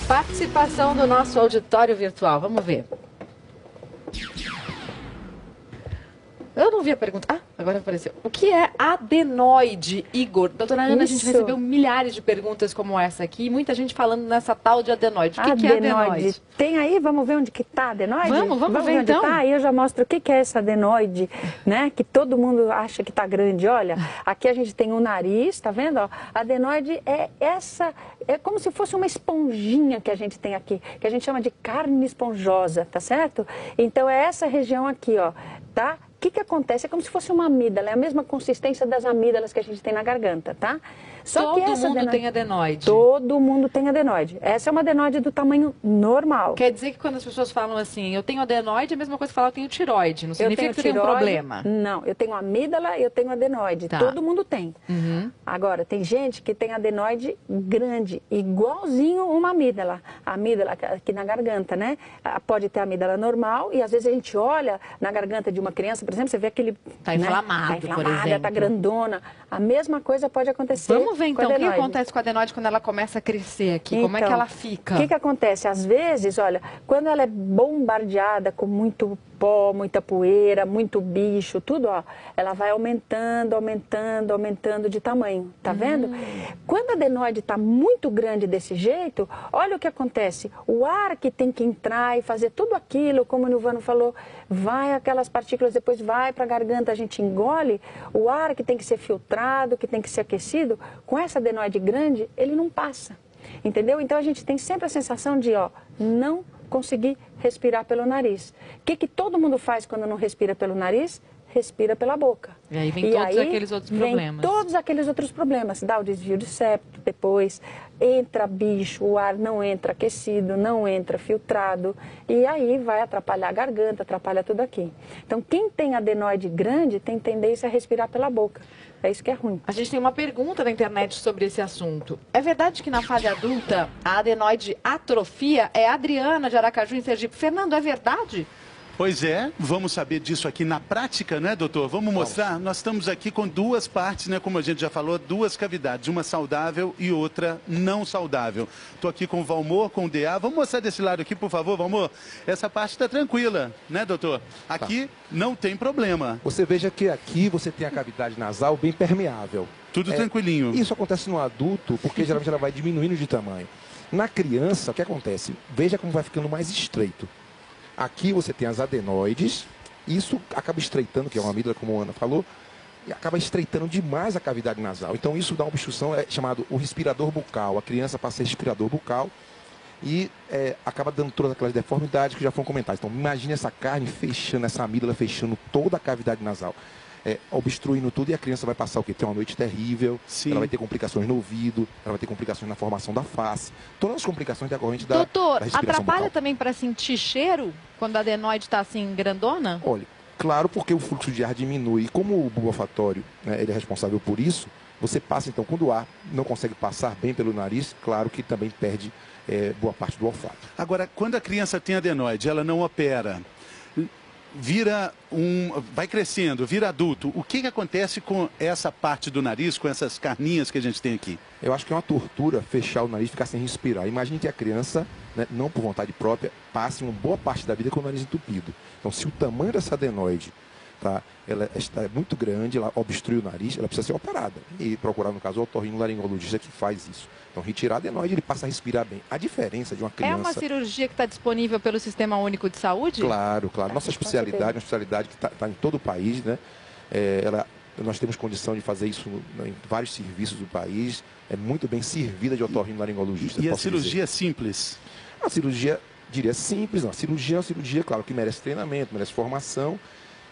Participação do nosso auditório virtual. Vamos ver. Eu não vi a pergunta. Ah, agora apareceu. O que é adenoide, Igor? Doutora Ana, a gente recebeu milhares de perguntas como essa aqui. Muita gente falando nessa tal de adenoide. O que é adenoide? Tem aí? Vamos ver onde que está a adenoide? Vamos ver então. Tá? Aí eu já mostro o que é essa adenoide, né? Que todo mundo acha que está grande. Olha, aqui a gente tem o nariz, tá vendo? Ó, a adenoide é como se fosse uma esponjinha que a gente tem aqui, que a gente chama de carne esponjosa, tá certo? Então é essa região aqui, ó, tá? O que acontece? É como se fosse uma amígdala, é a mesma consistência das amígdalas que a gente tem na garganta, tá? Todo mundo tem adenoide. Todo mundo tem adenoide. Essa é uma adenoide do tamanho normal. Quer dizer que quando as pessoas falam assim, eu tenho adenoide, é a mesma coisa que falar eu tenho tiroide. Não significa que tem um problema. Não, eu tenho amígdala e eu tenho adenoide. Tá. Todo mundo tem. Agora, tem gente que tem adenoide grande, igualzinho uma amígdala. A amígdala aqui na garganta, né? Pode ter amígdala normal e às vezes a gente olha na garganta de uma criança, por exemplo, você vê aquele... Tá inflamado, por exemplo. Tá grandona. A mesma coisa pode acontecer. Vamos ver então o que acontece com a adenoide quando ela começa a crescer aqui. Como é que ela fica? O que acontece? Às vezes, olha, quando ela é bombardeada com muito pó, muita poeira, muito bicho, tudo, ó, ela vai aumentando, aumentando, aumentando de tamanho, tá vendo? Quando a adenoide está muito grande desse jeito, olha o que acontece. O ar que tem que entrar e fazer tudo aquilo, como o Nilvano falou, vai aquelas partículas, depois vai para a garganta, a gente engole, o ar que tem que ser filtrado, que tem que ser aquecido, com essa adenoide grande, ele não passa, entendeu? Então a gente tem sempre a sensação de, ó, não conseguir respirar pelo nariz. O que todo mundo faz quando não respira pelo nariz? Respira pela boca. E aí vem todos aqueles outros problemas. Todos aqueles outros problemas. Dá o desvio de septo, depois entra bicho, o ar não entra aquecido, não entra filtrado. E aí vai atrapalhar a garganta, atrapalha tudo aqui. Então, quem tem adenoide grande tem tendência a respirar pela boca. É isso que é ruim. A gente tem uma pergunta na internet sobre esse assunto. É verdade que na fase adulta a adenoide atrofia? É a Adriana de Aracaju, em Sergipe. Fernando, é verdade? Pois é, vamos saber disso aqui na prática, né, doutor? Vamos mostrar? Nós estamos aqui com duas partes, né, como a gente já falou, duas cavidades, uma saudável e outra não saudável. Estou aqui com o Valmor, com o DA. Vamos mostrar desse lado aqui, por favor, Valmor? Essa parte está tranquila, né, doutor? Aqui não tem problema. Você veja que aqui você tem a cavidade nasal bem permeável. Tudo tranquilinho. Isso acontece no adulto, porque geralmente ela vai diminuindo de tamanho. Na criança, o que acontece? Veja como vai ficando mais estreito. Aqui você tem as adenoides, isso acaba estreitando, que é uma amígdala, como a Ana falou, e acaba estreitando demais a cavidade nasal. Então isso dá uma obstrução, é chamado o respirador bucal. A criança passa respirador bucal e acaba dando todas aquelas deformidades que já foram comentadas. Então imagine essa carne fechando, essa amígdala fechando toda a cavidade nasal. Obstruindo tudo e a criança vai passar o quê? Ter uma noite terrível, ela vai ter complicações no ouvido, ela vai ter complicações na formação da face, todas as complicações decorrentes da respiração atrapalha bucal. também para sentir cheiro quando a adenoide está assim grandona? Olha, claro, porque o fluxo de ar diminui e como o bulbo olfatório, né, ele é responsável por isso, você passa então, quando o ar não consegue passar bem pelo nariz, claro que também perde boa parte do olfato. Agora, quando a criança tem adenoide, ela não opera, vai crescendo, vira adulto, o que acontece com essa parte do nariz, com essas carninhas que a gente tem aqui? Eu acho que é uma tortura fechar o nariz e ficar sem respirar. Imagine que a criança, né, não por vontade própria, passe uma boa parte da vida com o nariz entupido. Então, se o tamanho dessa adenoide, tá, ela está muito grande, ela obstrui o nariz, ela precisa ser operada. E procurar, no caso, o otorrinolaringologista que faz isso. Então, retirar a adenoide, ele passa a respirar bem. A diferença de uma criança... É uma cirurgia que está disponível pelo Sistema Único de Saúde? Claro, claro. Nossa especialidade, uma especialidade que está em todo o país, né? Nós temos condição de fazer isso em vários serviços do país. É muito bem servida de otorrinolaringologista. E a cirurgia é simples? A cirurgia, diria simples. Não. A cirurgia é uma cirurgia, claro, que merece treinamento, merece formação.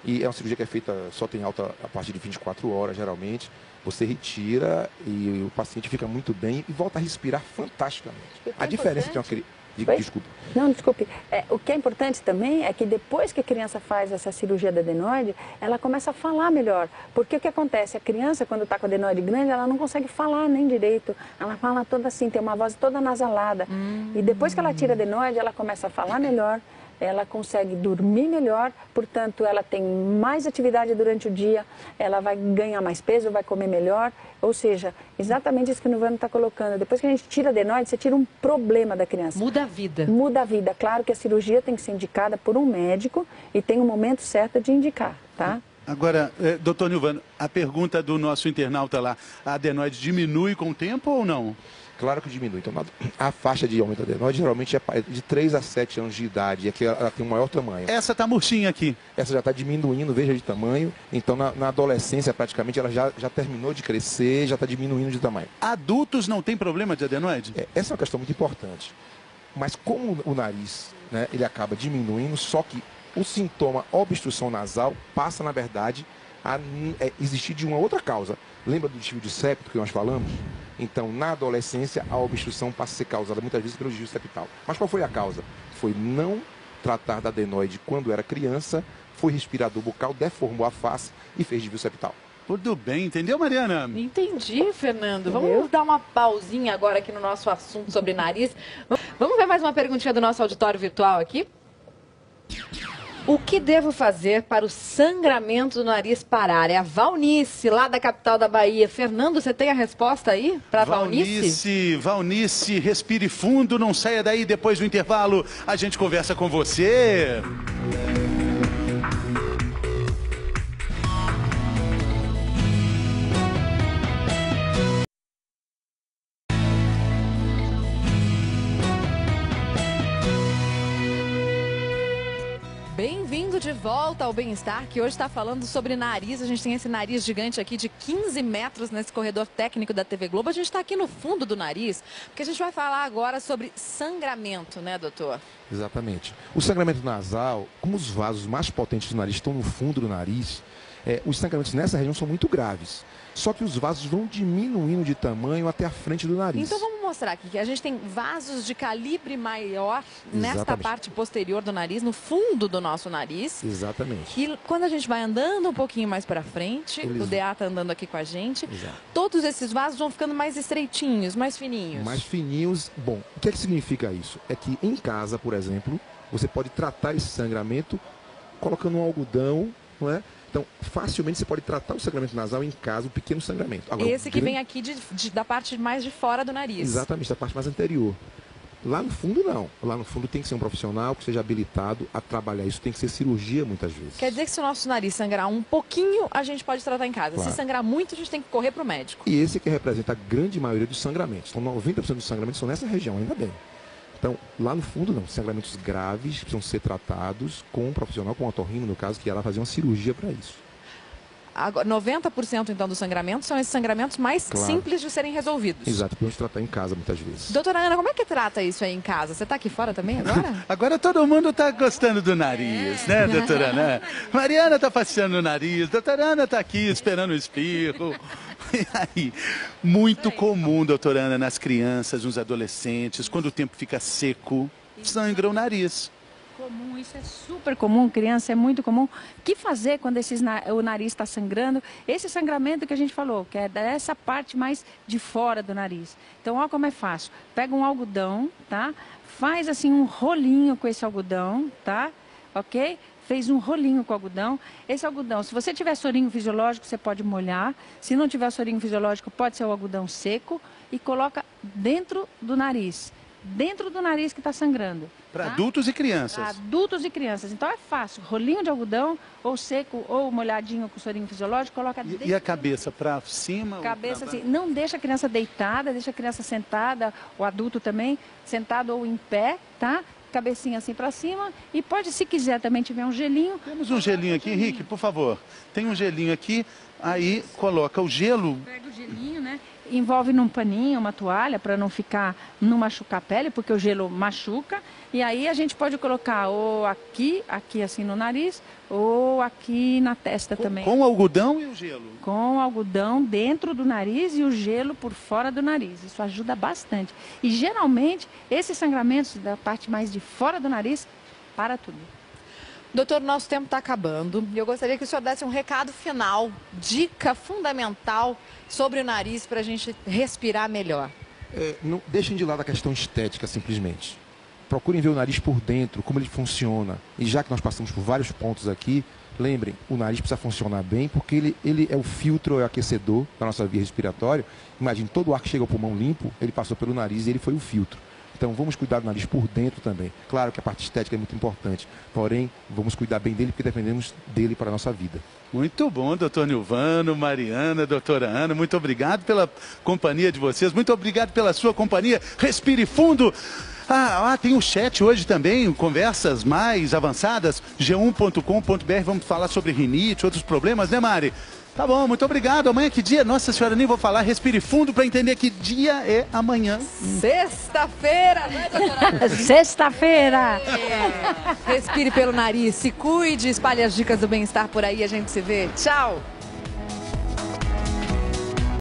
E é uma cirurgia que é feita, só tem alta a partir de 24 horas, geralmente. Você retira e o paciente fica muito bem e volta a respirar fantasticamente. A diferença entre uma criança... Desculpe. Não, desculpe. O que é importante também é que depois que a criança faz essa cirurgia da adenoide, ela começa a falar melhor. Porque o que acontece? A criança, quando está com a adenoide grande, ela não consegue falar nem direito. Ela fala toda assim, tem uma voz toda nasalada. E depois que ela tira a adenoide, ela começa a falar melhor. ela consegue dormir melhor, portanto, ela tem mais atividade durante o dia, ela vai ganhar mais peso, vai comer melhor, ou seja, exatamente isso que o Nilvano está colocando. Depois que a gente tira adenoide, você tira um problema da criança. Muda a vida. Muda a vida. Claro que a cirurgia tem que ser indicada por um médico e tem um momento certo de indicar, tá? Agora, doutor Nilvano, a pergunta do nosso internauta lá, a adenoide diminui com o tempo ou não? Claro que diminui. Então, a faixa de aumento da adenoide geralmente é de 3 a 7 anos de idade, é que ela tem um maior tamanho. Essa tá murchinha aqui. Essa já está diminuindo, veja, de tamanho. Então, na adolescência, praticamente, ela já terminou de crescer, já está diminuindo de tamanho. Adultos não tem problema de adenoide? Essa é uma questão muito importante. Mas como o nariz, né, ele acaba diminuindo, só que o sintoma obstrução nasal passa, na verdade, a existir de uma outra causa. Lembra do desvio de septo que nós falamos? Então, na adolescência, a obstrução passa a ser causada muitas vezes pelo desvio septal. Mas qual foi a causa? Foi não tratar da adenoide quando era criança, foi respirador bucal, deformou a face e fez desvio septal. Tudo bem, entendeu, Mariana? Entendi, Fernando. Vamos dar uma pausinha agora aqui no nosso assunto sobre nariz. Vamos ver mais uma perguntinha do nosso auditório virtual aqui? O que devo fazer para o sangramento do nariz parar? É a Valnice, lá da capital da Bahia. Fernando, você tem a resposta aí para a Valnice? Valnice, respire fundo, não saia daí. Depois do intervalo, a gente conversa com você. Bem-vindo de volta ao Bem-Estar, que hoje está falando sobre nariz. A gente tem esse nariz gigante aqui de 15 metros nesse corredor técnico da TV Globo. A gente está aqui no fundo do nariz, porque a gente vai falar agora sobre sangramento, né, doutor? Exatamente. O sangramento nasal, como os vasos mais potentes do nariz estão no fundo do nariz, os sangramentos nessa região são muito graves. Só que os vasos vão diminuindo de tamanho até a frente do nariz. Então vamos mostrar aqui que a gente tem vasos de calibre maior nesta parte posterior do nariz, no fundo do nosso nariz. Exatamente. E quando a gente vai andando um pouquinho mais para frente, o DA está andando aqui com a gente, todos esses vasos vão ficando mais estreitinhos, mais fininhos. Mais fininhos. Bom, o que é que significa isso? É que em casa, por exemplo, você pode tratar esse sangramento colocando um algodão, não é? Então, facilmente você pode tratar o sangramento nasal em casa, um pequeno sangramento. Agora, esse que vem aqui da parte mais de fora do nariz. Exatamente, da parte mais anterior. Lá no fundo, não. Lá no fundo tem que ser um profissional que seja habilitado a trabalhar isso. Tem que ser cirurgia, muitas vezes. Quer dizer que se o nosso nariz sangrar um pouquinho, a gente pode tratar em casa. Claro. Se sangrar muito, a gente tem que correr para o médico. E esse que representa a grande maioria dos sangramentos. Então, 90% dos sangramentos são nessa região, ainda bem. Então, lá no fundo, não. Sangramentos graves precisam ser tratados com um profissional, com um otorrino, no caso, que irá fazer uma cirurgia para isso. Agora, 90% então dos sangramentos são esses sangramentos mais simples de serem resolvidos. Exato, podemos tratar em casa muitas vezes. Doutora Ana, como é que trata isso aí em casa? Você está aqui fora também agora? Agora todo mundo está gostando do nariz, né, doutora Ana? Mariana está passeando o nariz, doutora Ana está aqui esperando o espirro. E aí, muito comum, doutora Ana, nas crianças, nos adolescentes, quando o tempo fica seco, sangra o nariz. Comum, isso é super comum, criança, é muito comum. O que fazer quando o nariz está sangrando? Esse sangramento que a gente falou, que é dessa parte mais de fora do nariz. Então, olha como é fácil. Pega um algodão, tá? Faz assim um rolinho com esse algodão, tá? Ok? Fez um rolinho com o algodão. Esse algodão, se você tiver sorinho fisiológico, você pode molhar. Se não tiver sorinho fisiológico, pode ser o algodão seco e coloca dentro do nariz. Dentro do nariz que está sangrando. Para adultos e crianças. Para adultos e crianças. Então é fácil. Rolinho de algodão, ou seco, ou molhadinho com sorinho fisiológico, coloca dentro. E a cabeça para cima? Cabeça assim. Não deixa a criança deitada, deixa a criança sentada, o adulto também, sentado ou em pé, tá? Cabecinha assim para cima. E pode, se quiser, também tiver um gelinho. Temos um gelinho aqui, Henrique, por favor. Tem um gelinho aqui, aí coloca o gelo. Pega o gelinho, né? Envolve num paninho, uma toalha, para não machucar a pele, porque o gelo machuca. E aí a gente pode colocar ou aqui assim no nariz, ou aqui na testa também. Com o algodão e o gelo? Com o algodão dentro do nariz e o gelo por fora do nariz. Isso ajuda bastante. E geralmente, esses sangramentos da parte mais de fora do nariz, para tudo. Doutor, nosso tempo está acabando e eu gostaria que o senhor desse um recado final, dica fundamental sobre o nariz para a gente respirar melhor. Não deixem de lado a questão estética, simplesmente. procurem ver o nariz por dentro, como ele funciona. E já que nós passamos por vários pontos aqui, lembrem, o nariz precisa funcionar bem, porque ele é o filtro, é o aquecedor da nossa via respiratória. Imagine, todo o ar que chega ao pulmão limpo, ele passou pelo nariz e ele foi o filtro. Então vamos cuidar do nariz por dentro também. Claro que a parte estética é muito importante, porém vamos cuidar bem dele porque dependemos dele para a nossa vida. Muito bom, doutor Nilvano, Mariana, doutora Ana, muito obrigado pela companhia de vocês, muito obrigado pela sua companhia. Respire fundo. Tem o chat hoje também, conversas mais avançadas, g1.com.br, vamos falar sobre rinite, outros problemas, né, Mari? Tá bom, muito obrigado. Amanhã que dia? Nossa senhora, nem vou falar. Respire fundo para entender que dia é amanhã. Sexta-feira, né, doutora? Sexta-feira! Respire pelo nariz, se cuide, espalhe as dicas do bem-estar por aí, a gente se vê. Tchau!